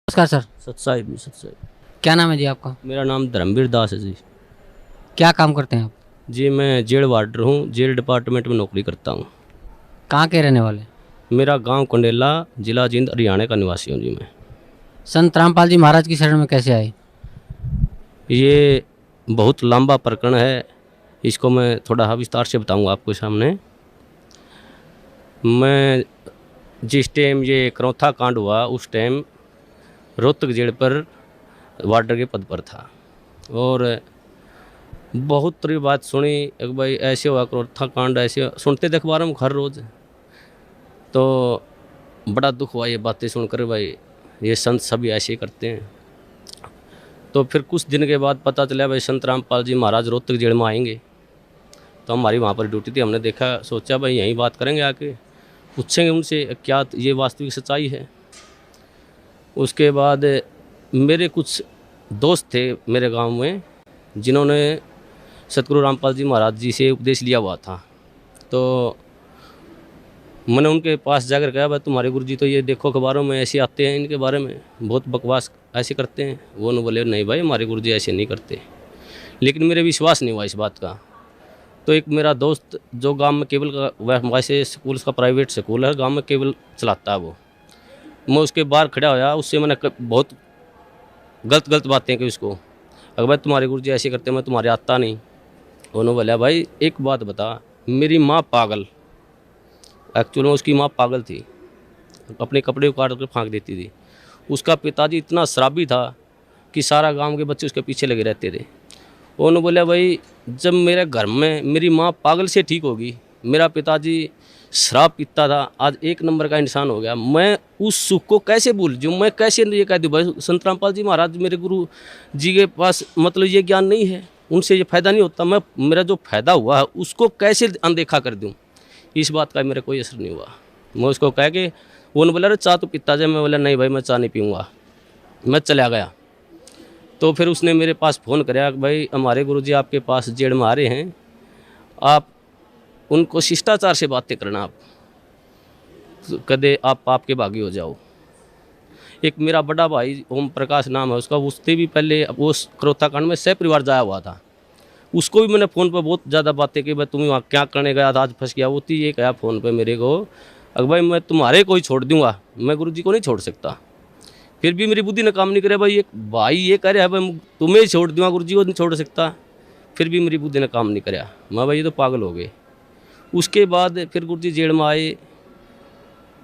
नमस्कार सर। सत्साई सत्साई। क्या नाम है जी आपका? मेरा नाम धर्मवीर दास है जी। क्या काम करते हैं आप? जी मैं जेल वार्डर हूँ, जेल डिपार्टमेंट में नौकरी करता हूँ। कहाँ के रहने वाले? मेरा गांव कंडेला, जिला जींद, हरियाणा का निवासी हूँ जी मैं। संत रामपाल जी महाराज की शरण में कैसे आए? ये बहुत लंबा प्रकरण है, इसको मैं थोड़ा विस्तार से बताऊँगा आपके सामने। मैं जिस टाइम ये करौथा कांड हुआ उस टाइम रोहतक जेल पर वार्डर के पद पर था और बहुत तरी बात सुनी एक भाई ऐसे हुआ करौथा कांड, ऐसे सुनते थे अखबार में हर रोज़। तो बड़ा दुख हुआ ये बातें सुनकर, भाई ये संत सभी ऐसे ही करते हैं। तो फिर कुछ दिन के बाद पता चला भाई संत रामपाल जी महाराज रोहतक जेल में आएंगे। तो हमारी वहाँ पर ड्यूटी थी, हमने देखा, सोचा भाई यहीं बात करेंगे, आके पूछेंगे उनसे क्या ये वास्तविक सच्चाई है। उसके बाद मेरे कुछ दोस्त थे मेरे गांव में जिन्होंने सतगुरु रामपाल जी महाराज जी से उपदेश लिया हुआ था। तो मैंने उनके पास जाकर कहा भाई तुम्हारे गुरुजी तो ये देखो अखबारों में ऐसे आते हैं, इनके बारे में बहुत बकवास ऐसे करते हैं। वो न बोले नहीं भाई हमारे गुरुजी ऐसे नहीं करते। लेकिन मेरे विश्वास नहीं हुआ इस बात का। तो एक मेरा दोस्त जो गांव में केबल का वैसे स्कूल का प्राइवेट स्कूल है, गांव में केबल चलाता है वो, मैं उसके बाहर खड़ा होया, उससे मैंने बहुत गलत बातें की उसको। अगर भाई तुम्हारे गुरुजी ऐसे करते, मैं तुम्हारे आता नहीं। उन्होंने बोला भाई एक बात बता, मेरी माँ पागल, एक्चुअल में उसकी माँ पागल थी, अपने कपड़े उतार कर फेंक देती थी। उसका पिताजी इतना शराबी था कि सारा गांव के बच्चे उसके पीछे लगे रहते थे। उन्होंने बोला भाई जब मेरे घर में मेरी माँ पागल से ठीक होगी, मेरा पिताजी शराब पीता था, आज एक नंबर का इंसान हो गया, मैं उस सुख को कैसे भूल जाऊँ, मैं कैसे ये कह दूँ भाई संत रामपाल जी महाराज मेरे गुरु जी के पास मतलब ये ज्ञान नहीं है, उनसे ये फ़ायदा नहीं होता, मैं मेरा जो फ़ायदा हुआ है उसको कैसे अनदेखा कर दूँ। इस बात का मेरा कोई असर नहीं हुआ। मैं उसको कह के वो ने बोला अरे चाय तो पीता जाए, मैं बोला नहीं भाई मैं चाय नहीं पीऊँगा, मैं चला गया। तो फिर उसने मेरे पास फ़ोन कराया भाई हमारे गुरुजी आपके पास जेल में आ रहे हैं, आप उनको शिष्टाचार से बातें करना, आप कदे आप पाप के भागी हो जाओ। एक मेरा बड़ा भाई ओम प्रकाश नाम है उसका, उससे भी पहले वो करौथा कांड में सह परिवार जाया हुआ था, उसको भी मैंने फ़ोन पर बहुत ज़्यादा बातें की, भाई तुम वहाँ क्या करने गया था, आज फंस गया। वो थी ये कहा फ़ोन पे मेरे को अगर भाई मैं तुम्हारे को ही छोड़ दूंगा, मैं गुरुजी को नहीं छोड़ सकता। फिर भी मेरी बुद्धि ने काम नहीं करे, भाई एक भाई ये कह रहा है भाई तुम्हें ही छोड़ दूंगा, गुरुजी को नहीं छोड़ सकता। फिर भी मेरी बुद्धि ने काम नहीं कराया, मैं भाई ये तो पागल हो गए। उसके बाद फिर गुरुजी जेल में आए।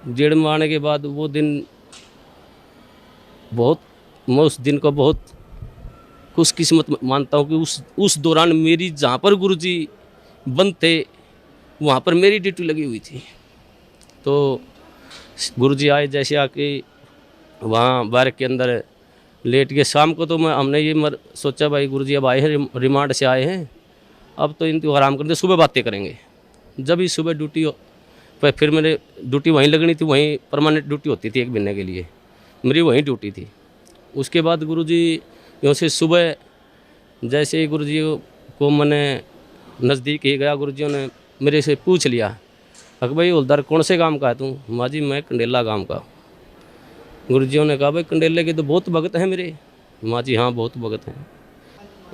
जेल में आने के बाद वो दिन बहुत, मैं उस दिन को बहुत खुशकिस्मत मानता हूँ कि उस दौरान मेरी जहाँ पर गुरुजी बंद थे वहाँ पर मेरी ड्यूटी लगी हुई थी। तो गुरुजी आए, जैसे आके वहाँ बारक के अंदर लेट के शाम को, तो हमने ये सोचा भाई गुरुजी अब आए हैं, रिमांड से आए हैं, अब तो इनको आराम करते, सुबह बातें करेंगे। जब ही सुबह ड्यूटी पर फिर मेरे ड्यूटी वहीं लगनी थी, वहीं परमानेंट ड्यूटी होती थी 1 महीने के लिए, मेरी वहीं ड्यूटी थी। उसके बाद गुरुजी यूँ से सुबह जैसे ही गुरुजी को मैंने नज़दीक ही गया, गुरुजियों ने मेरे से पूछ लिया अक भाई हवलदार कौन से गांव का है तू? माँ जी मैं कंडेला गांव का। गुरुजियों ने कहा भाई कंडेले के तो बहुत भगत हैं मेरे। माँ जी हाँ बहुत भगत हैं।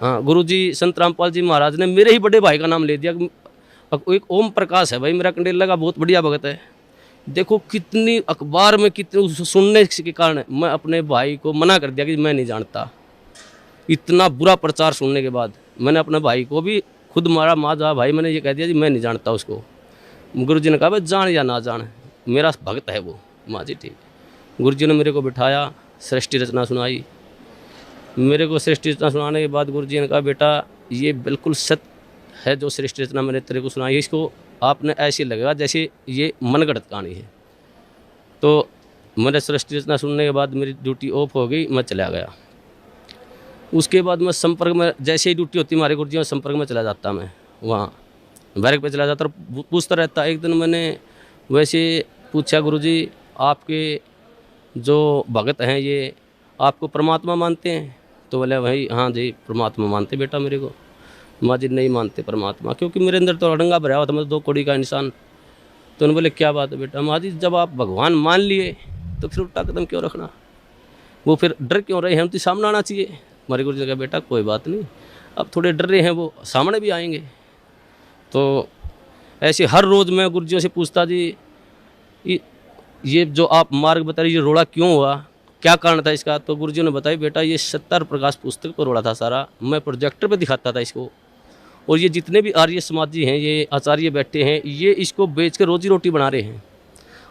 हाँ गुरुजी संत रामपाल जी महाराज ने मेरे ही बड़े भाई का नाम ले दिया, एक ओम प्रकाश है भाई मेरा कंडेला का बहुत बढ़िया भगत है। देखो कितनी अखबार में कितने सुनने के कारण मैं अपने भाई को मना कर दिया कि मैं नहीं जानता। इतना बुरा प्रचार सुनने के बाद मैंने अपने भाई को भी खुद मारा, माँ जा भाई मैंने ये कह दिया जी मैं नहीं जानता उसको। गुरुजी ने कहा भाई जान या ना जान मेरा भक्त है वो। माँ जी ठीक। गुरुजी ने मेरे को बिठाया, सृष्टि रचना सुनाई। मेरे को सृष्टि रचना सुनाने के बाद गुरुजी ने कहा बेटा ये बिल्कुल सत्य है जो सृष्टि रचना मैंने तेरे को सुनाई है, इसको आपने ऐसे लगेगा जैसे ये मनगढ़ंत कहानी है। तो मैंने सृष्टि रचना सुनने के बाद मेरी ड्यूटी ऑफ हो गई, मैं चला गया। उसके बाद मैं संपर्क में, जैसे ही ड्यूटी होती हमारे गुरुजी में संपर्क में चला जाता, मैं वहाँ बैरक पे चला जाता और पूछता रहता। एक दिन मैंने वैसे पूछा गुरुजी आपके जो भगत हैं ये आपको परमात्मा मानते हैं? तो बोले भाई हाँ जी परमात्मा मानते बेटा मेरे को। माँ जी नहीं मानते परमात्मा, क्योंकि मेरे अंदर तो अड़ंगा भरा हुआ था, मैं 2 कौड़ी का इंसान। तो उन्होंने बोले क्या बात है बेटा? माँ जी जब आप भगवान मान लिए तो फिर उल्टा कदम क्यों रखना? वो फिर डर क्यों रहे हैं, हम तो सामने आना चाहिए। हमारे गुरु जी ने कहा बेटा कोई बात नहीं, अब थोड़े डर रहे हैं, वो सामने भी आएंगे। तो ऐसे हर रोज़ मैं गुरुजियों से पूछता जी ये जो आप मार्ग बता रहे, ये रोड़ा क्यों हुआ, क्या कारण था इसका। तो गुरुजियों ने बताया बेटा ये सत्तर प्रकाश पुस्तक पर रोड़ा था सारा, मैं प्रोजेक्टर पे दिखाता था इसको, और ये जितने भी आर्य समाजी हैं, ये आचार्य बैठे हैं, ये इसको बेच कर रोजी रोटी बना रहे हैं।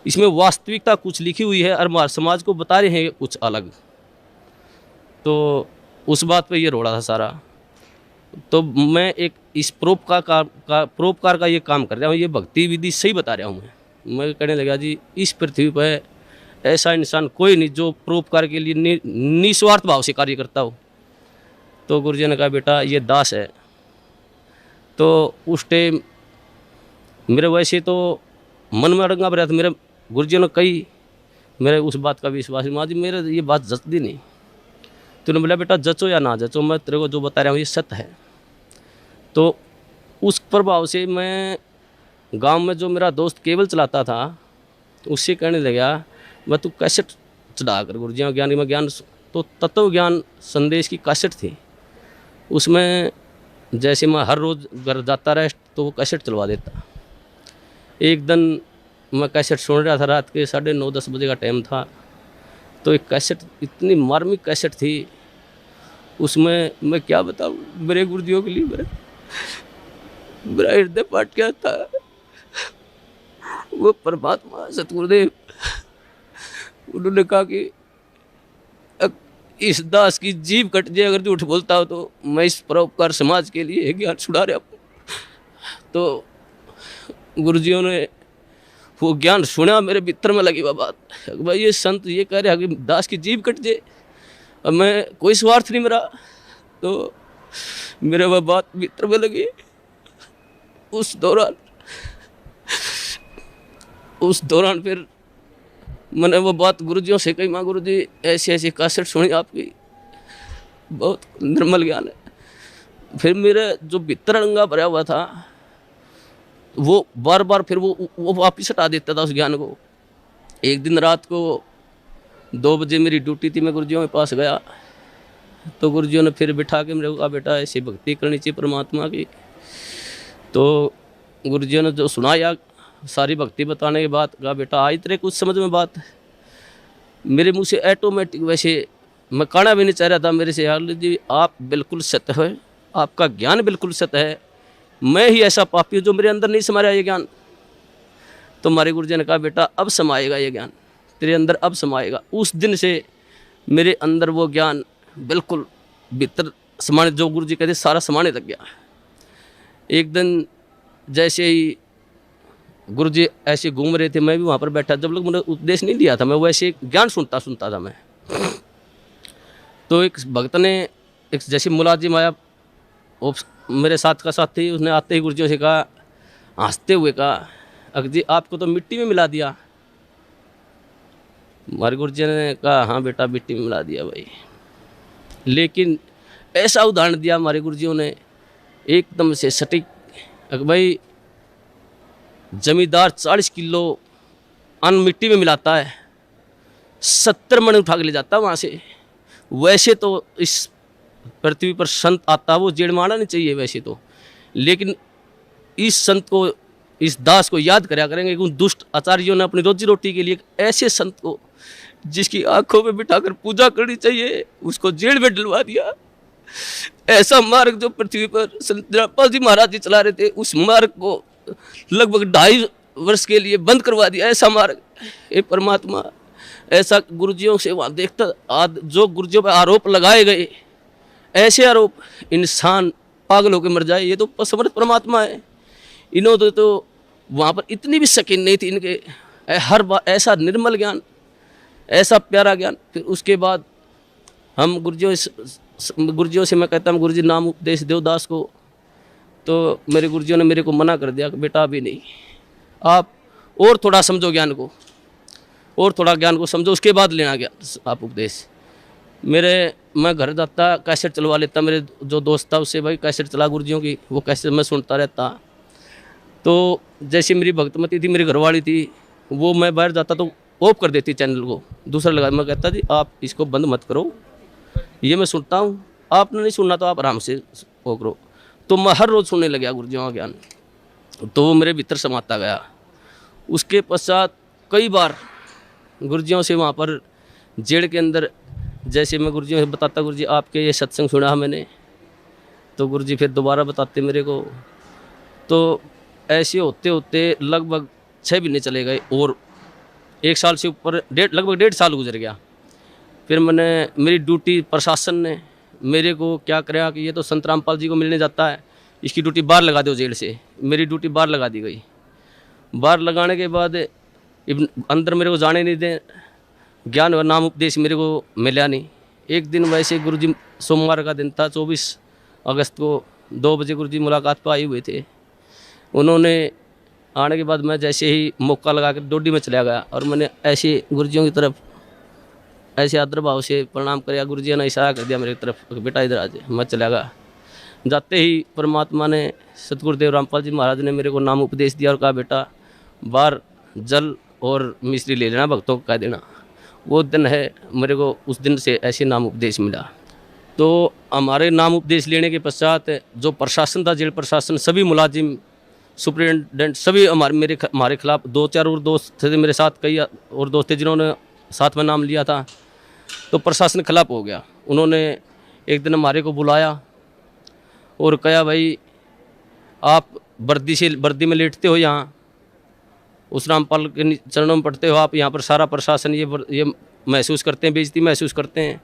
इसमें वास्तविकता कुछ लिखी हुई है और समाज को बता रहे हैं कुछ अलग। तो उस बात पे ये रोड़ा था सारा। तो मैं एक इस परोपकार का ये काम कर रहा हूँ, ये भक्ति विधि सही बता रहा हूँ। मैं कहने लगा जी इस पृथ्वी पर ऐसा इंसान कोई नहीं जो परोपकार के लिए निस्वार्थ भाव से कार्य करता हो। तो गुरुजी ने कहा बेटा ये दास है। तो उस टाइम मेरे वैसे तो मन में अड़ंगा भरा था, मेरे गुरुजी ने कही, मेरे उस बात का विश्वास माँ जी मेरे ये बात जचती नहीं। तो उन्होंने बोला बेटा जचो या ना जचो, मैं तेरे को जो बता रहा हूँ ये सत्य है। तो उस प्रभाव से मैं गांव में जो मेरा दोस्त केबल चलाता था उससे कहने लगा मैं तू कैसेट चढ़ा कर गुरुजी ज्ञान में ज्ञान, तो तत्व ज्ञान संदेश की कैसेट थी, उसमें जैसे मैं हर रोज़ घर जाता रहा तो वो कैसेट चलवा देता। एक दिन मैं कैसेट सुन रहा था, रात के 9:30-10 बजे का टाइम था। तो एक कैसेट इतनी मार्मिक कैसेट थी, उसमें मैं क्या बताऊँ, मेरे गुरुजियों के लिए मेरा हृदय फाट गया था। वो परमात्मा सतगुरुदेव उन्होंने कहा कि इस दास की जीभ कट जाए अगर झूठ बोलता हो, तो मैं इस परोपकार समाज के लिए ज्ञान छुड़ा रहा हूँ। तो गुरुजियों ने वो ज्ञान सुना, मेरे भीतर में लगी वह बात, भाई ये संत ये कह रहे हैं कि दास की जीभ कट जाए, अब मैं कोई स्वार्थ नहीं मेरा। तो मेरे वह बात भीतर में लगी। उस दौरान फिर मैंने वो बात गुरुजियों से कही, माँ गुरुजी ऐसी ऐसी कैसेट सुनी आपकी, बहुत निर्मल ज्ञान है। फिर मेरे जो भीतर अड़ंगा भरा हुआ था वो बार बार फिर वो वापिस हटा देता था उस ज्ञान को। एक दिन रात को 2 बजे मेरी ड्यूटी थी, मैं गुरुजियों के पास गया। तो गुरुजियों ने फिर बिठा के मेरे को कहा बेटा ऐसी भक्ति करनी चाहिए परमात्मा की। तो गुरुजियों ने जो सुनाया सारी भक्ति बताने के बाद कहा बेटा आई तेरे कुछ समझ में बात। मेरे मुंह से ऑटोमेटिक, वैसे मैं कहना भी नहीं चाह रहा था मेरे से, यार जी आप बिल्कुल सत्य है, आपका ज्ञान बिल्कुल सत्य है, मैं ही ऐसा पापी हूँ जो मेरे अंदर नहीं समा रहा ये ज्ञान। तो हमारे गुरुजी ने कहा बेटा अब समाएगा ये ज्ञान तेरे अंदर, अब समाएगा। उस दिन से मेरे अंदर वो ज्ञान बिल्कुल भीतर समाने, जो गुरुजी कहते सारा समाने लग गया। एक दिन जैसे ही गुरुजी ऐसे घूम रहे थे, मैं भी वहाँ पर बैठा, जब लोग मैंने उपदेश नहीं दिया था, मैं वैसे ज्ञान सुनता था मैं। तो एक भक्त ने एक जैसे मुलाजिम आया, वो मेरे साथ का साथी, उसने आते ही गुरुजियों से कहा, हंसते हुए कहा अक जी आपको तो मिट्टी में मिला दिया। हमारे गुरुजी ने कहा हाँ बेटा मिट्टी में मिला दिया भाई। लेकिन ऐसा उदाहरण दिया हमारे गुरुजियों ने एकदम से सटीक, अक भाई जमींदार 40 किलो अन्न मिट्टी में मिलाता है, 70 मन उठा के ले जाता है वहाँ से। वैसे तो इस पृथ्वी पर संत आता वो जेड़ मारना नहीं चाहिए वैसे तो, लेकिन इस संत को, इस दास को याद कराया करेंगे कि उन दुष्ट आचार्यों ने अपनी रोजी रोटी के लिए ऐसे संत को जिसकी आंखों में बिठाकर पूजा करनी चाहिए उसको जेल में डलवा दिया। ऐसा मार्ग जो पृथ्वी पर संत रामपाल जी महाराज जी चला रहे थे, उस मार्ग को लगभग 2.5 वर्ष के लिए बंद करवा दिया। ऐसा मार्ग, ये परमात्मा, ऐसा गुरुजियों से वहाँ देखता, जो गुरुजियों पर आरोप लगाए गए, ऐसे आरोप इंसान पागल होकर मर जाए, ये तो समर्थ परमात्मा है। इन्होंने तो वहाँ पर इतनी भी शकीन नहीं थी इनके, हर बार ऐसा निर्मल ज्ञान, ऐसा प्यारा ज्ञान। फिर उसके बाद हम गुरुजियों से मैं कहता हूँ गुरुजी नाम उपदेश देव दास को, तो मेरे गुरुजियों ने मेरे को मना कर दिया कि बेटा अभी नहीं, आप और थोड़ा समझो ज्ञान को, और थोड़ा ज्ञान को समझो, उसके बाद लेना ज्ञान आप उपदेश। मैं घर जाता कैसेट चलवा लेता, मेरे जो दोस्त था उससे भाई कैसेट चला गुरुजियों की, वो कैसेट मैं सुनता रहता। तो जैसे मेरी भक्तमती थी, मेरी घरवाली थी, वो मैं बाहर जाता तो ऑफ कर देती चैनल को, दूसरा लगा। मैं कहता जी आप इसको बंद मत करो, ये मैं सुनता हूँ, आपने नहीं सुनना तो आप आराम से वो करो। तो मैं हर रोज़ सुनने लगा गुरुजियों का ज्ञान, तो वो मेरे भीतर समाता गया। उसके पश्चात कई बार गुरुजियों से वहाँ पर जेल के अंदर, जैसे मैं गुरुजियों से बताता गुरुजी आपके ये सत्संग सुना मैंने, तो गुरुजी फिर दोबारा बताते मेरे को। तो ऐसे होते होते लगभग 6 महीने चले गए और 1 साल से ऊपर लगभग 1.5 साल गुजर गया। फिर मेरी ड्यूटी प्रशासन ने मेरे को क्या कराया कि ये तो संत रामपाल जी को मिलने जाता है, इसकी ड्यूटी बाहर लगा दो जेल से। मेरी ड्यूटी बाहर लगा दी गई। बाहर लगाने के बाद अंदर मेरे को जाने नहीं दें, ज्ञान और नाम उपदेश मेरे को मिला नहीं। एक दिन वैसे गुरुजी, सोमवार का दिन था, 24 अगस्त को 2 बजे गुरुजी मुलाकात पर आए हुए थे। उन्होंने आने के बाद मैं जैसे ही मौका लगा कर डोडी में चला गया और मैंने ऐसे गुरुजियों की तरफ ऐसे आदर भाव से प्रणाम किया। गुरुजी ने इशारा कर दिया मेरी तरफ, बेटा इधर आ जाए। मैं चला गया। जाते ही परमात्मा ने, सतगुरुदेव रामपाल जी महाराज ने मेरे को नाम उपदेश दिया और कहा बेटा बाहर जल और मिश्री ले लेना, भक्तों को कह देना। वो दिन है, मेरे को उस दिन से ऐसे नाम उपदेश मिला। तो हमारे नाम उपदेश लेने के पश्चात जो प्रशासन था, जेल प्रशासन, सभी मुलाजिम, सुप्रिटेंडेंट, सभी हमारे खिलाफ, 2-4 और दोस्त थे मेरे साथ, कई और दोस्त थे जिन्होंने साथ में नाम लिया था। तो प्रशासन खिलाफ हो गया। उन्होंने एक दिन हमारे को बुलाया और कहा भाई आप वर्दी में लेटते हो, यहाँ उस रामपाल के चरणों में पढ़ते हो, आप यहाँ पर सारा प्रशासन ये महसूस करते हैं, बेइज्जती महसूस करते हैं।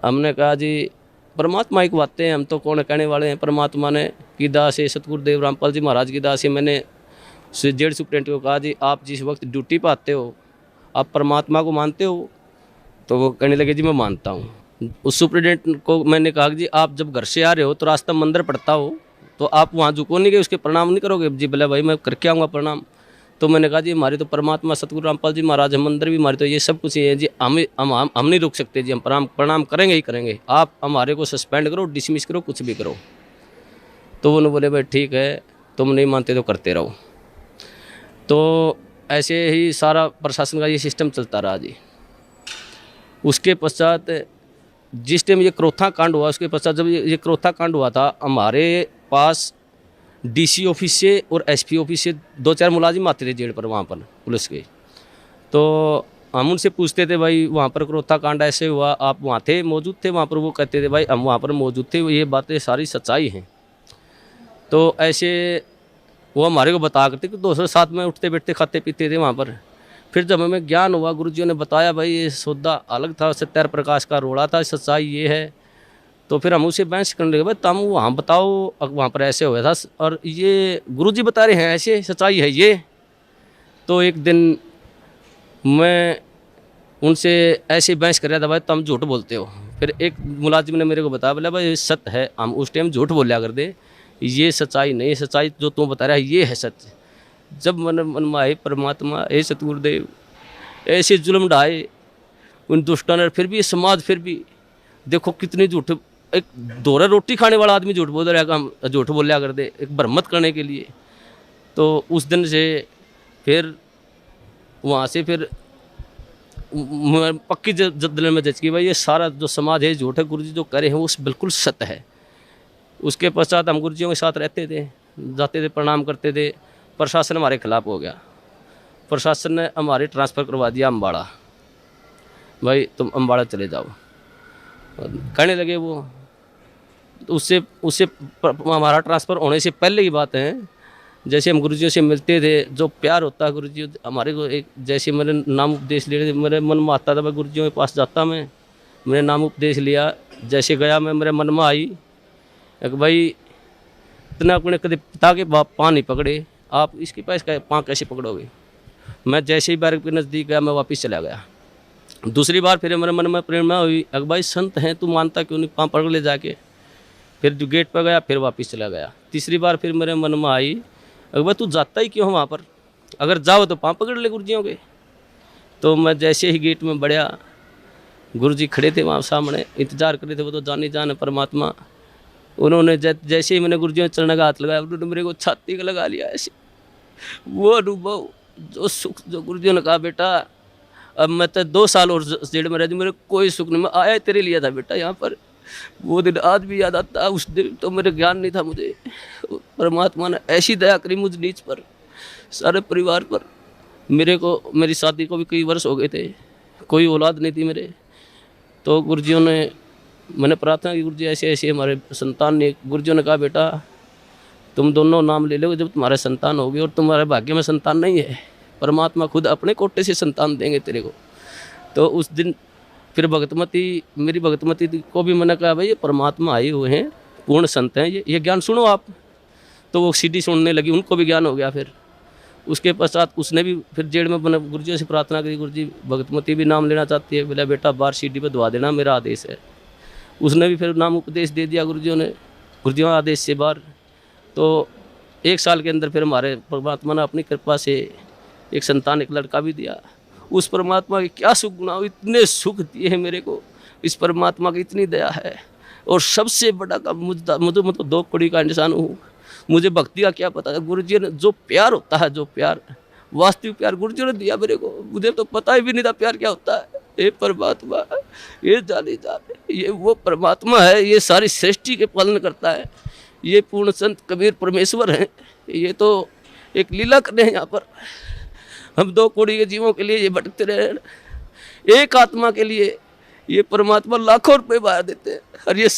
हमने कहा जी परमात्मा ही को आते हैं, हम तो कौन कहने वाले हैं। परमात्मा ने की दास है, सतगुरुदेव रामपाल जी महाराज की दास है। मैंने जेल सुप्रिटेंडेंट को कहा जी आप जिस वक्त ड्यूटी पर आते हो आप परमात्मा को मानते हो? तो वो कहने लगे जी मैं मानता हूँ। उस सुप्रिटेंडेंट को मैंने कहा कि जी आप जब घर से आ रहे हो तो रास्ता मंदिर पड़ता हो तो आप वहाँ झुको नहीं गए, उसके प्रणाम नहीं करोगे? जी बोले भाई मैं करके आऊँगा प्रणाम। तो मैंने कहा जी हमारी तो परमात्मा सतगुरु रामपाल जी महाराज है, मंदिर भी हमारी, तो ये सब कुछ ही है जी, हम नहीं रुक सकते जी, हम प्रणाम करेंगे ही करेंगे। आप हमारे को सस्पेंड करो, डिसमिस करो, कुछ भी करो। तो उन्होंने बोले भाई ठीक है, तुम नहीं मानते तो करते रहो। तो ऐसे ही सारा प्रशासन का ये सिस्टम चलता रहा जी। उसके पश्चात जिस टाइम ये क्रोथा कांड हुआ, उसके पश्चात जब ये क्रोथा कांड हुआ था, हमारे पास डीसी ऑफिस से और एसपी ऑफिस से 2-4 मुलाजिम आते थे जेल पर, वहाँ पर पुलिस के। तो हम उनसे पूछते थे भाई वहाँ पर क्रोथा कांड ऐसे हुआ, आप वहाँ थे, मौजूद थे वहाँ पर? वो कहते थे भाई हम वहाँ पर मौजूद थे, ये बातें सारी सच्चाई हैं। तो ऐसे वो हमारे को बता करते कि दोस्तों साथ में उठते बैठते खाते पीते थे वहाँ पर। फिर जब हमें ज्ञान हुआ, गुरुजियों ने बताया भाई ये सौदा अलग था, सत्यार प्रकाश का रोड़ा था, सच्चाई ये है। तो फिर हम उसे बहस करने लगे, भाई तुम वहाँ बताओ वहाँ पर ऐसे हुआ था और ये गुरुजी बता रहे हैं ऐसे, सच्चाई है ये। तो एक दिन मैं उनसे ऐसे बहस कर रहा था, भाई तुम झूठ बोलते हो। फिर एक मुलाजिम ने मेरे को बताया, बोला भाई ये सत्य है, हम उस टाइम झूठ बोलिया कर दे, ये सच्चाई नहीं है, सच्चाई जो तुम बता रहा है ये है सत्य। जब मन में आए परमात्मा, हे सतगुरुदेव, ऐसे जुल्म ढाए उन दुष्टों ने, फिर भी ये समाज, फिर भी देखो कितने झूठ, एक दोहरा रोटी खाने वाला आदमी झूठ बोल रहा है, हम झूठ बोलिया कर दे एक भ्रमत करने के लिए। तो उस दिन से फिर वहाँ से फिर पक्की दिल में जच गई भाई ये सारा जो समाज है झूठ है, गुरुजी जो करे हैं वो बिल्कुल सत्य है। उसके पश्चात हम गुरुजियों के साथ रहते थे, जाते थे, प्रणाम करते थे। प्रशासन हमारे खिलाफ हो गया, प्रशासन ने हमारे ट्रांसफ़र करवा दिया अम्बाड़ा, भाई तुम अम्बाड़ा चले जाओ कहने लगे वो। तो उससे हमारा ट्रांसफ़र होने से पहले की बात है, जैसे हम गुरुजियों से मिलते थे, जो प्यार होता है गुरुजी हमारे को, एक जैसे मेरे नाम उपदेश ले, मेरे मन में आता था मैं गुरुजियों के पास जाता, मैंने नाम उपदेश लिया, जैसे गया मैं, मेरे मन में आई एक भाई इतना अपने कभी पिता के पाँव नहीं पकड़े, आप इसके पास पाँव कैसे पकड़ोगे? मैं जैसे ही बार के नज़दीक गया मैं वापस चला गया। दूसरी बार फिर मेरे मन में प्रेरणा हुई, अगर भाई संत हैं तू मानता क्यों नहीं, पाँव पकड़ ले जाके। फिर जो गेट पर गया फिर वापस चला गया। तीसरी बार फिर मेरे मन में आई, अगर भाई तू जाता ही क्यों वहाँ पर, अगर जाओ तो पाँव पकड़ ले गुरुजियों के। तो मैं जैसे ही गेट में बढ़िया, गुरुजी खड़े थे वहाँ सामने, इंतजार कर रहे थे, वो तो जाने जान परमात्मा। उन्होंने जैसे ही मैंने गुरुजियों के चरण का हाथ लगाया, उन्होंने मेरे को छाती का लगा लिया ऐसे। वो अनुभव, जो सुख, जो गुरुजियों ने कहा बेटा अब मैं तो 2 साल और जेल में रह मेरे कोई सुख नहीं। मैं आया तेरे लिए था बेटा यहाँ पर, वो दिन आज भी याद आता। उस दिन तो मेरे ज्ञान नहीं था मुझे, परमात्मा ने ऐसी दया करी मुझ नीच पर, सारे परिवार पर। मेरे को मेरी शादी को भी कई वर्ष हो गए थे, कोई औलाद नहीं थी मेरे। तो गुरुजियों ने, मैंने प्रार्थना की गुरुजी ऐसे ऐसे हमारे संतान ने, गुरुजियों ने कहा बेटा तुम दोनों नाम ले लो जब तुम्हारे संतान होगी, और तुम्हारे भाग्य में संतान नहीं है, परमात्मा खुद अपने कोटे से संतान देंगे तेरे को। तो उस दिन फिर भगतमती, मेरी भगतमती को भी मैंने कहा भाई ये परमात्मा आए हुए हैं, पूर्ण संत हैं, ये ज्ञान सुनो आप। तो वो सीडी सुनने लगी, उनको भी ज्ञान हो गया। फिर उसके पश्चात उसने भी फिर जेल में बना, गुरुजी से प्रार्थना करी, गुरुजी भगतमती भी नाम लेना चाहती है, बोला बेटा बाहर सीडी पे दवा देना, मेरा आदेश है। उसने भी फिर नाम उपदेश दे दिया गुरुजियों ने, गुरुजियों आदेश से बाहर। तो 1 साल के अंदर फिर हमारे परमात्मा ने अपनी कृपा से एक संतान, एक लड़का भी दिया। उस परमात्मा के क्या सुख गुना, इतने सुख दिए हैं मेरे को, इस परमात्मा की इतनी दया है। और सबसे बड़ा काम मुझे मतलब 2 कौड़ी का इंसान हूँ, मुझे भक्ति का क्या पता है। गुरुजी ने जो प्यार होता है, जो प्यार वास्तविक प्यार गुरुजी ने दिया मेरे को, मुझे तो पता ही भी नहीं था प्यार क्या होता है। ये परमात्मा, ये जाने जाने, ये वो परमात्मा है, ये सारी सृष्टि के पालन करता है। ये पूर्ण संत कबीर परमेश्वर हैं, ये तो एक लीला करने हैं यहाँ पर। हम 2 कौड़ी के जीवों के लिए ये भटकते रहे, एक आत्मा के लिए ये परमात्मा लाखों रुपए बाहर देते हैं। और ये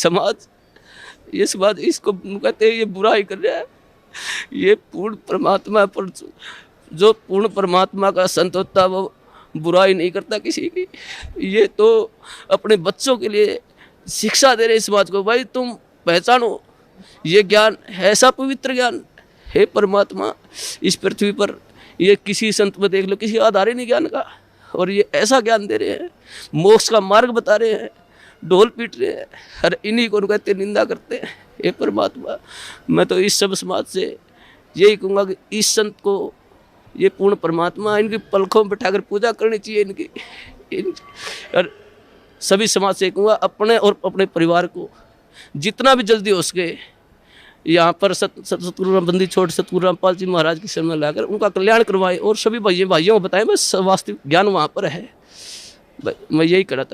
समाज इसको कहते हैं ये बुरा ही कर रहा है। ये पूर्ण परमात्मा पर, जो पूर्ण परमात्मा का संत होता है वो बुराई नहीं करता किसी की। ये तो अपने बच्चों के लिए शिक्षा दे रहे समाज को, भाई तुम पहचानो ये ज्ञान ऐसा पवित्र ज्ञान है परमात्मा इस पृथ्वी पर। ये किसी संत में देख लो, किसी आधार ही नहीं ज्ञान का, और ये ऐसा ज्ञान दे रहे हैं, मोक्ष का मार्ग बता रहे हैं, ढोल पीट रहे हैं, हर इन्हीं को कहते निंदा करते हैं। हे परमात्मा, मैं तो इस सब समाज से यही कहूँगा कि इस संत को, ये पूर्ण परमात्मा, इनकी पलकों में बैठाकर पूजा करनी चाहिए इनकी। और सभी समाज से कहूँगा अपने और अपने परिवार को जितना भी जल्दी हो सके यहाँ पर सतगुरु बंदी छोड़ सतगुरु रामपाल जी महाराज की शरण में लाकर उनका कल्याण करवाएं, और सभी भाइयों को बताएं बस वास्तविक ज्ञान वहाँ पर है। मैं यही कहना चाहूँगा।